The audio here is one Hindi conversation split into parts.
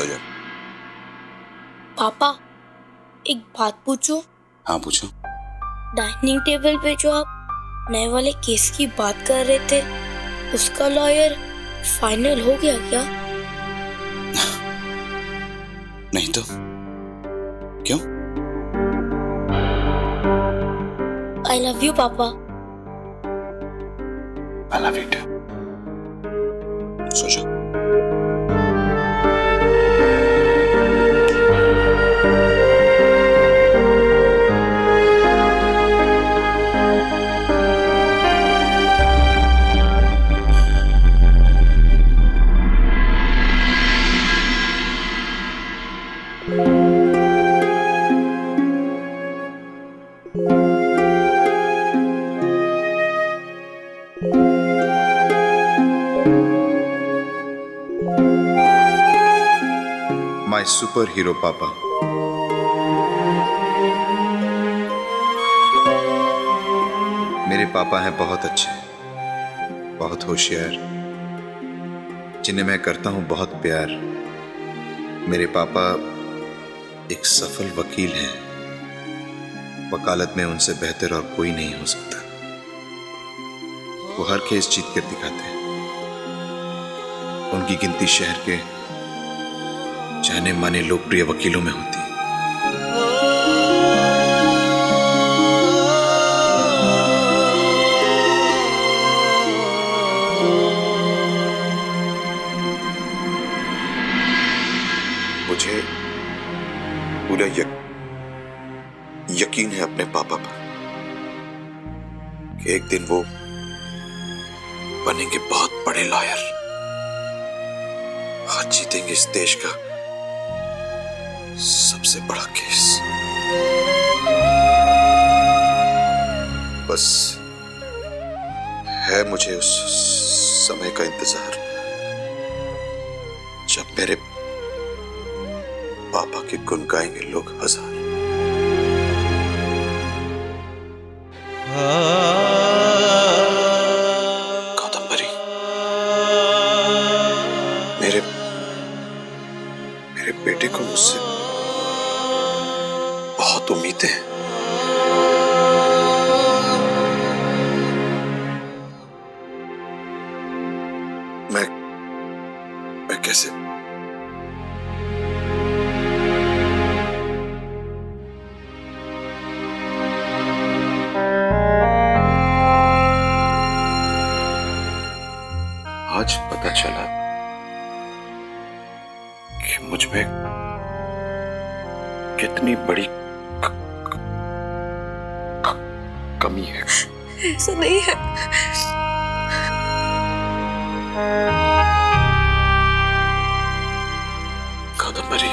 सो जा। पापा एक बात पूछूं? हाँ पूछो। डाइनिंग टेबल पे जो आप नए वाले केस की बात कर रहे थे, उसका लॉयर फाइनल हो गया क्या? नहीं तो क्यों? आई love you papa. I love you too. सो जा। माय सुपर हीरो पापा। मेरे पापा हैं बहुत अच्छे, बहुत होशियार, जिन्हें मैं करता हूं बहुत प्यार। मेरे पापा एक सफल वकील हैं। वकालत में उनसे बेहतर और कोई नहीं हो सकता। वो हर केस जीत कर दिखाते हैं। उनकी गिनती शहर के जाने माने लोकप्रिय वकीलों में होती है। मुझे पूरा यकीन है अपने पापा पर कि एक दिन वो बनेंगे बहुत बड़े लॉयर। आज जीतेंगे इस देश का सबसे बड़ा केस। बस है मुझे उस समय का इंतजार जब मेरे पापा के गुण गाएंगे लोग हजार। कादम्बरी, मेरे बेटे को मुझसे बहुत उम्मीदें हैं। मैं कैसे आज पता चला कि मुझ में कितनी बड़ी कमी है। ऐसा नहीं है। कादम्बरी,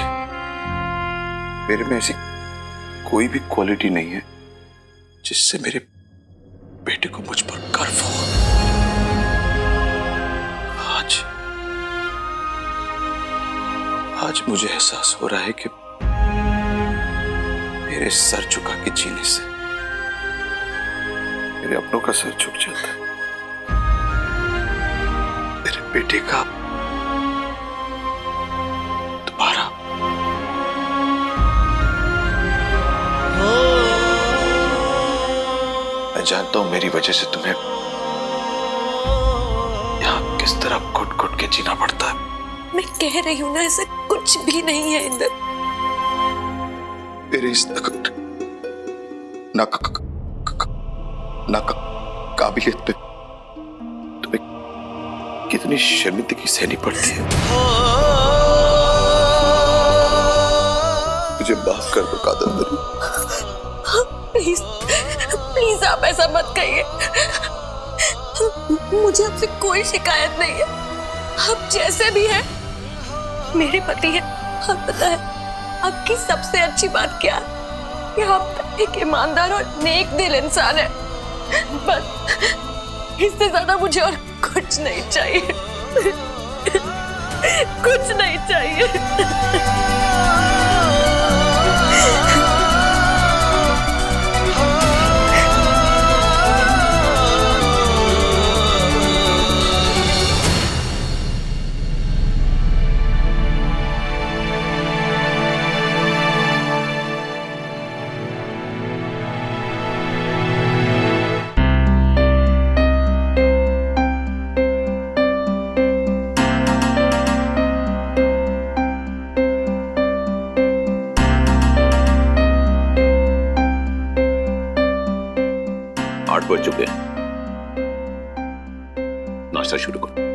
मेरे में ऐसी कोई भी क्वालिटी नहीं है जिससे मेरे बेटे को मुझ पर गर्व हो। आज मुझे एहसास हो रहा है कि मेरे सर झुका के जीने से मेरे अपनों का सर झुक जाता है। मेरे बेटे का दोबारा मैं जानता हूं मेरी वजह से तुम्हें यहां किस तरह घुट घुट के जीना पड़ता है। मैं कह रही हूं ना, ऐसा कुछ भी नहीं है इंदर। मेरे इस काबिलियत पे तुम्हें कितनी शर्मिंदगी सहनी पड़ती है। मुझे माफ कर दो कादम्बरी। प्लीज प्लीज आप ऐसा मत कहिए। मुझे आपसे कोई शिकायत नहीं है। आप जैसे भी हैं मेरे पति हैं। आप पता है आपकी सबसे अच्छी बात क्या है? कि आप एक ईमानदार और नेक दिल इंसान है। बस इससे ज्यादा मुझे और कुछ नहीं चाहिए। कुछ नहीं चाहिए। बज चुके हैं, नाश्ता शुरू करो।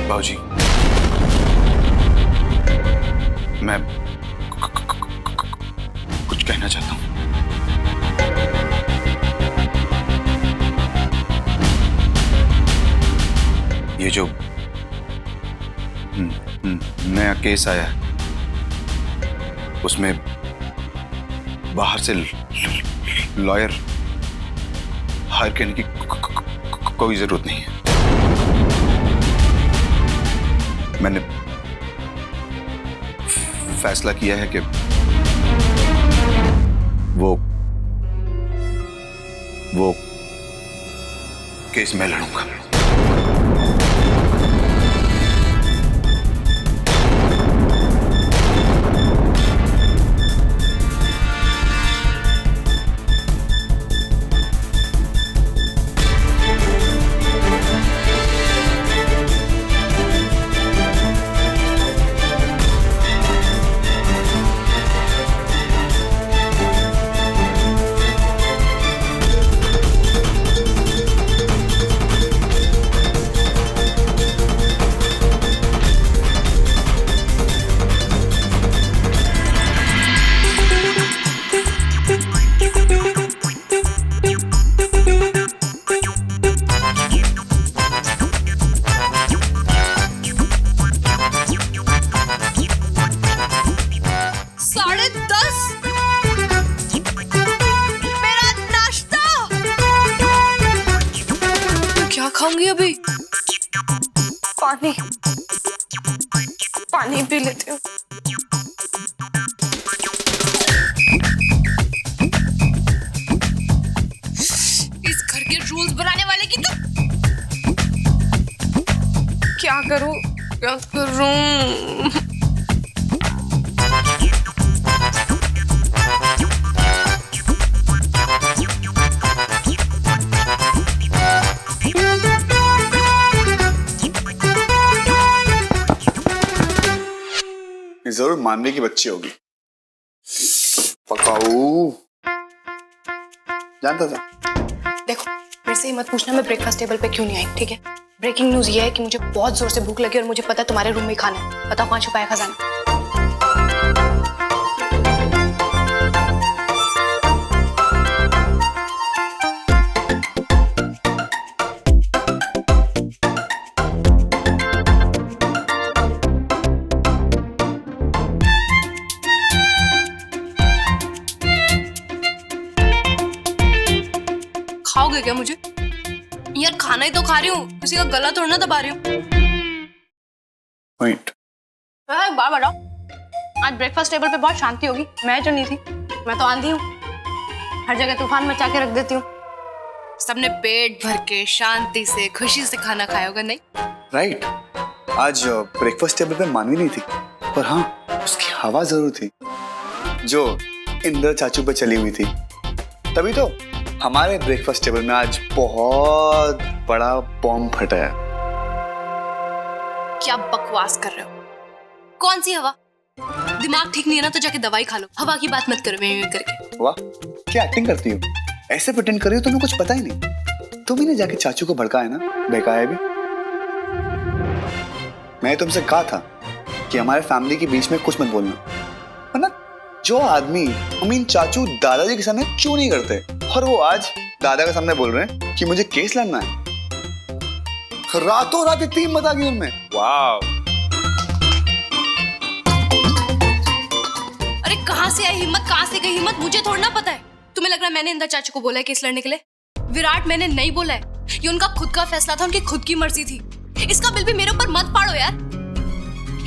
बाबूजी, मैं कुछ कहना चाहता हूँ। ये जो नया केस आया है, उसमें बाहर से लॉयर हायर करने की कोई जरूरत नहीं है। मैंने फैसला किया है कि वो केस मैं लड़ूंगा। खाऊंगी अभी। पानी पी लेती हूँ। इस घर के रूल्स बनाने वाले की तो क्या करूँ क्या करूँ? जरूर मानवी की बच्ची होगी। पकाऊ जानता था। देखो, मेरे से मत पूछना मैं ब्रेकफास्ट टेबल पे क्यों नहीं आई, ठीक है? ब्रेकिंग न्यूज ये है कि मुझे बहुत जोर से भूख लगी और मुझे पता है तुम्हारे रूम में ही खाना है। बताओ कहाँ छुपाया खजाना? खाओगे क्या मुझे? यार खाना ही तो खा रही हूँ, किसी का गला थोड़ा ना दबा रही हूँ। पॉइंट। एक बार बताओ, आज ब्रेकफास्ट टेबल पे बहुत शांति होगी, मैं जो नहीं थी, मैं तो आंधी हूँ, हर जगह तूफान मचा के रख देती हूँ। सबने पेट भर के शांति से खुशी से खाना खाया होगा, नहीं? राइट। आज ब्रेकफास्ट टेबल पे मानवी नहीं थी, पर हाँ उसकी हवा जरूर थी जो इंदर चाचू पे चली हुई थी। तभी तो हमारे ब्रेकफास्ट टेबल में आज बहुत बड़ा बॉम्ब फटा है। क्या बकवास कर रहे हो? कौन सी हवा? दिमाग ठीक नहीं है ना तो जाके दवाई खा लो। हवा की बात मत करो मैं करके। वाह, क्या एक्टिंग करती हो, ऐसे प्रिटेंड कर रही हो तुम्हें कुछ पता ही नहीं। तुम ही ने जाके चाचू को भड़काया ना, बहकाया भी। मैं तुमसे कहा था कि हमारे फैमिली के बीच में कुछ मत बोलना, वरना जो आदमी चाचू दादाजी के सामने क्यों नहीं करते, और वो आज दादा के सामने बोल रहे हैं कि मुझे केस लड़ना है। रातों रात इतनी हिम्मत आ गई उनमें। वाह। अरे कहाँ से आई हिम्मत, कहाँ से गई हिम्मत, मुझे थोड़ा ना पता है। तुम्हें लग रहा है मैंने इंदर चाचू को बोला है केस लड़ने के लिए? विराट मैंने नहीं बोला है, ये उनका खुद का फैसला था, उनकी खुद की मर्जी थी। इसका बिल भी मेरे ऊपर मत पाड़ो यार।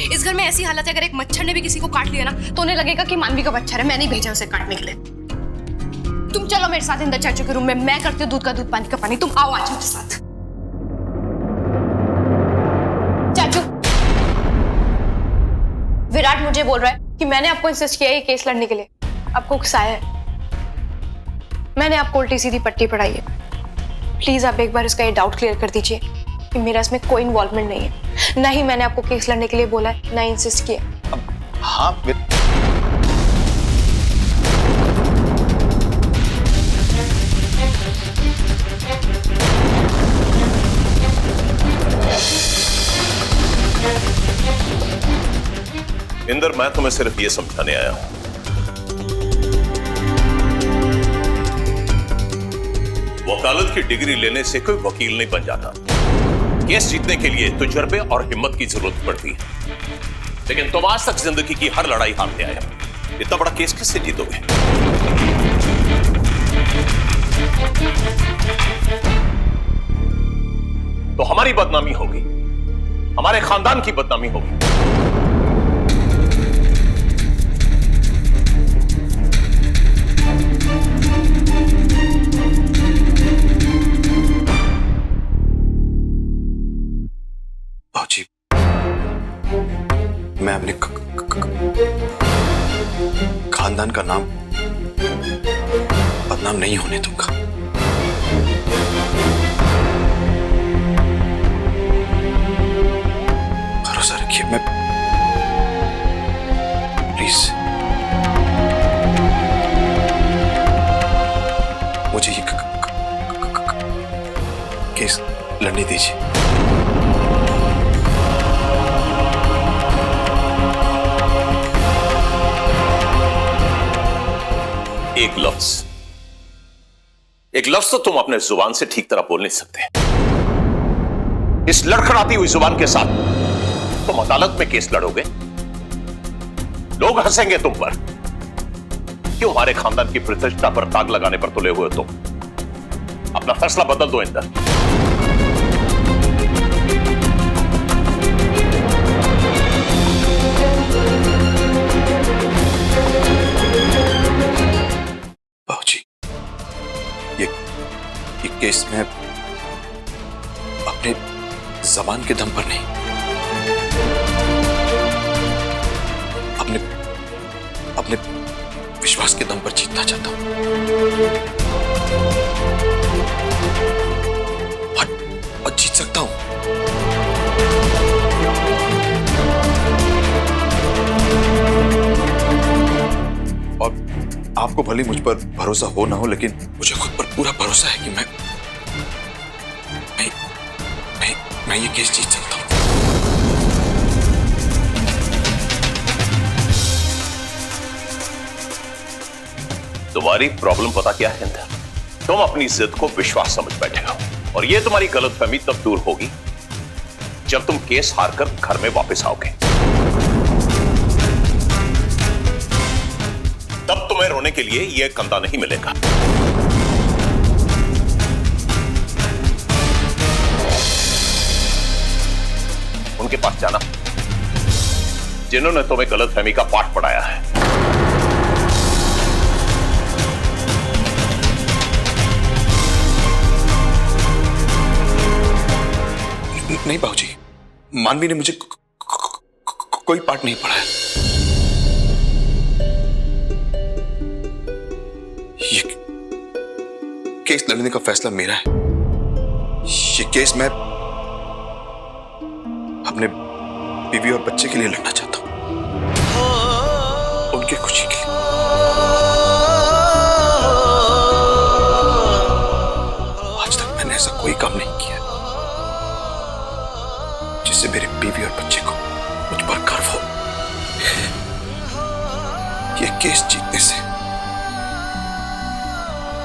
इस घर में ऐसी हालत है, अगर एक मच्छर ने भी किसी को काट लिया ना तो उन्हें लगेगा कि मानवी का मच्छर है, मैं नहीं भेजा उसे काटने के लिए। तुम चलो मेरे साथ इंदर चाचू के रूम में, मैं करती हूँ दूध का दूध पानी का पानी, तुम आओ आज मेरे साथ। चाचू, विराट मुझे बोल रहा है कि मैंने आपको इंसिस्ट किया है केस लड़ने के लिए, आपको उकसाया है। मैंने आपको उल्टी सीधी पट्टी पढ़ाई है, प्लीज आप एक बार इसका ये डाउट क्लियर कर दीजिए कि मेरा इसमें कोई इन्वॉल्वमेंट नहीं है। ना ही मैंने आपको केस लड़ने के लिए बोला है, ना इंसिस्ट किया। हाँ इंदर, मैं तुम्हें सिर्फ ये समझाने आया हूं, वकालत की डिग्री लेने से कोई वकील नहीं बन जाता। केस जीतने के लिए तजुर्बे और हिम्मत की जरूरत पड़ती है, लेकिन तुम आज तक जिंदगी की हर लड़ाई हारते आए हो। इतना बड़ा केस किससे जीतोगे? तो हमारी बदनामी होगी, हमारे खानदान की बदनामी होगी। बाबूजी, मैं अपने खानदान का नाम बदनाम नहीं होने दूंगा। भरोसा रखिए, मैं प्लीज मुझे ये केस लड़ने दीजिए। एक लफ्ज तो तुम अपने जुबान से ठीक तरह बोल नहीं सकते। इस लड़खड़ाती हुई जुबान के साथ तुम अदालत में केस लड़ोगे, लोग हंसेंगे तुम पर। क्यों हमारे खानदान की प्रतिष्ठा पर दाग लगाने पर तुले हुए तुम? अपना फैसला बदल दो इंदर। केस में अपने जबान के दम पर नहीं, अपने विश्वास के दम पर जीतना चाहता हूं। और जीत सकता हूं। और आपको भले मुझ पर भरोसा हो ना हो, लेकिन मुझे खुद पर पूरा भरोसा है कि मैं ये केस जीत सकता हूं। तुम्हारी प्रॉब्लम पता क्या है इंदर? तुम अपनी जिद को विश्वास समझ बैठे हो, और ये तुम्हारी गलतफहमी तब दूर होगी जब तुम केस हारकर घर में वापस आओगे। तब तुम्हें रोने के लिए यह कंधा नहीं मिलेगा। उनके पास जाना जिन्होंने तुम्हें गलतफहमी का पाठ पढ़ाया है। नहीं बाबूजी, मानवी ने मुझे कोई पाठ नहीं पढ़ाया। ये केस लड़ने का फैसला मेरा है। ये केस मैं अपने बीवी और बच्चे के लिए लड़ना चाहता हूं, उनकी खुशी के लिए। आज तक मैंने ऐसा कोई काम नहीं किया जिससे मेरे बीवी और बच्चे को मुझ पर गर्व हो। यह केस जीतने से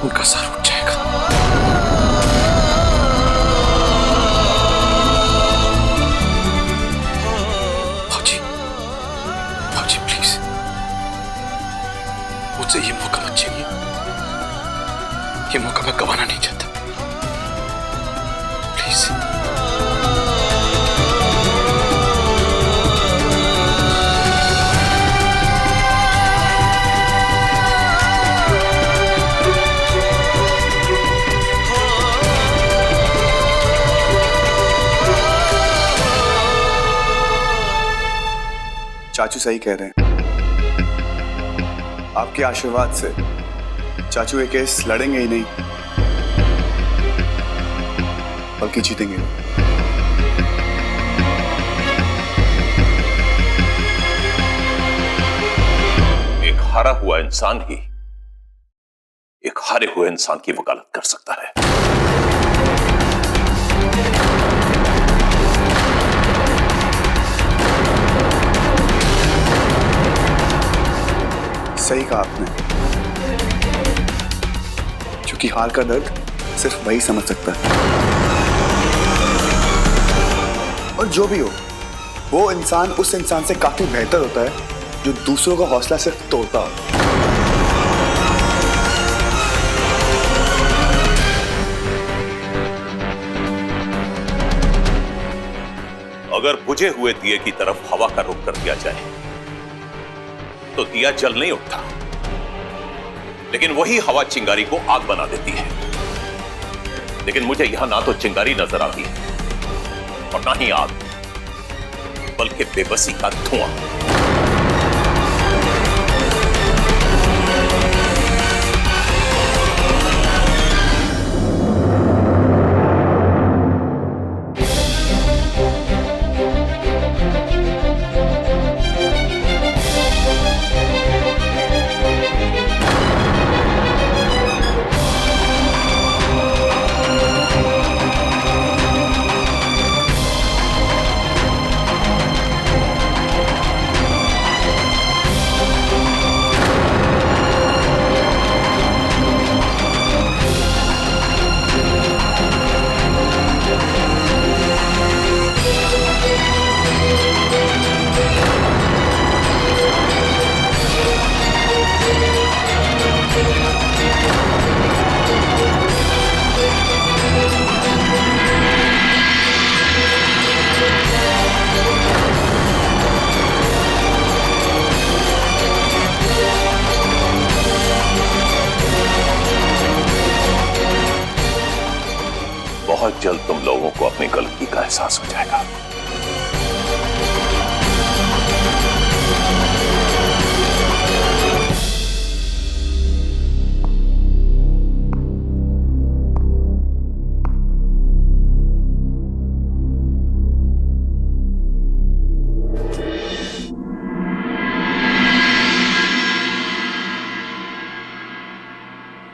उनका सर उठ जाएगा। बाबूजी प्लीज, मुझसे ये मौका मत छीनिए। ये मौका मैं गंवाना नहीं चाहता। प्लीज। चाचू सही कह रहे हैं। आपके आशीर्वाद से चाचू ये केस लड़ेंगे ही नहीं, बल्कि जीतेंगे। हारा हुआ इंसान ही एक हारे हुए इंसान की वकालत कर सकता है। सही कहा आपने, क्योंकि हार का दर्द सिर्फ वही समझ सकता है। और जो भी हो, वो इंसान उस इंसान से काफी बेहतर होता है जो दूसरों का हौसला सिर्फ तोड़ता हो। अगर बुझे हुए दिए की तरफ हवा का रुख कर दिया जाए तो दिया जल नहीं उठता, लेकिन वही हवा चिंगारी को आग बना देती है। लेकिन मुझे यहां ना तो चिंगारी नजर आती है और ना ही आग, बल्कि बेबसी का धुआं। बहुत जल्द तुम लोगों को अपनी गलती का एहसास हो जाएगा।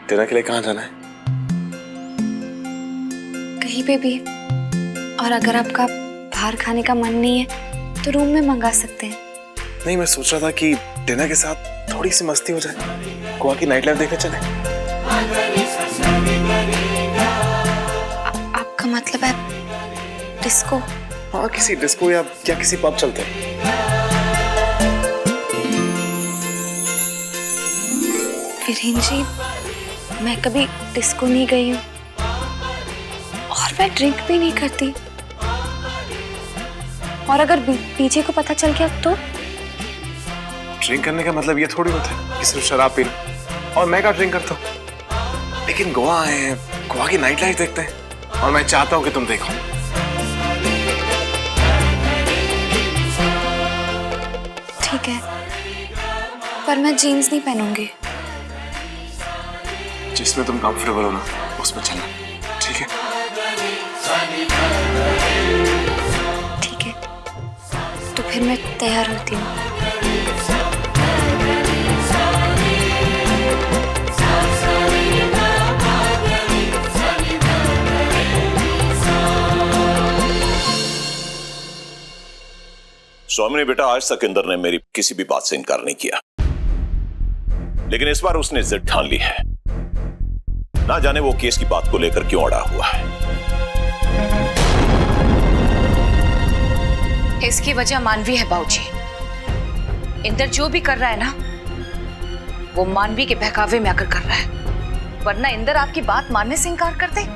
डिनर के लिए कहाँ जाना है? कहीं पे भी। और अगर आपका बाहर खाने का मन नहीं है तो रूम में मंगा सकते हैं। नहीं, मैं सोच रहा था कि डिनर के साथ थोड़ी सी मस्ती हो जाए, गोवा की नाइट लाइफ देखने चले। आपका मतलब है डिस्को? हाँ, किसी डिस्को या किसी पब चलते हैं। वीरेन जी, मैं कभी डिस्को नहीं गई हूँ और मैं ड्रिंक भी नहीं करती। और अगर पीछे को पता चल गया तो? ड्रिंक करने का मतलब ये थोड़ी होता है कि सिर्फ शराब पी लो। और मैं क्या ड्रिंक करता हूँ, लेकिन गोवा आए हैं, गोवा की नाइट लाइफ देखते हैं और मैं चाहता हूँ कि तुम देखो। ठीक है, पर मैं जीन्स नहीं पहनूंगी। जिसमें तुम कंफर्टेबल हो ना, उसमें चलना, ठीक है? ठीक है, तो फिर मैं तैयार होती हूँ। स्वामी बेटा, आज तक इंदर ने मेरी किसी भी बात से इनकार नहीं किया, लेकिन इस बार उसने जिद ठान ली है। ना जाने वो केस की बात को लेकर क्यों अड़ा हुआ है। इसकी वजह मानवी है बाबूजी। इंदर जो भी कर रहा है ना, वो मानवी के बहकावे में आकर कर रहा है, वरना इंदर आपकी बात मानने से इनकार कर दे,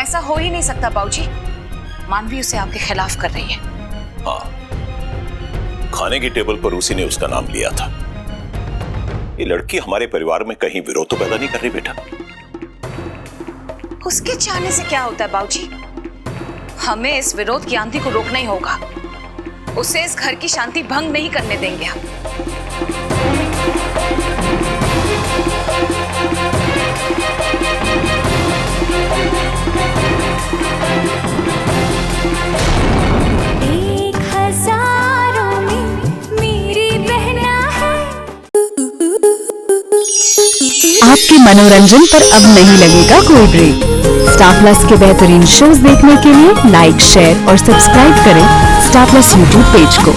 ऐसा हो ही नहीं सकता बाबूजी। मानवी उसे आपके खिलाफ कर रही है। हाँ, खाने की टेबल पर उसी ने उसका नाम लिया था। ये लड़की हमारे परिवार में कहीं विरोध तो पैदा नहीं कर रही बेटा। उसके चाहने से क्या होता है बाबूजी? हमें इस विरोध की आंधी को रोकना ही होगा। उसे इस घर की शांति भंग नहीं करने देंगे हम। एक हजारों में मेरी बहना है। मनोरंजन पर अब नहीं लगेगा कोई ब्रेक। स्टार प्लस के बेहतरीन शोज देखने के लिए लाइक, शेयर और सब्सक्राइब करें स्टार प्लस यूट्यूब पेज को।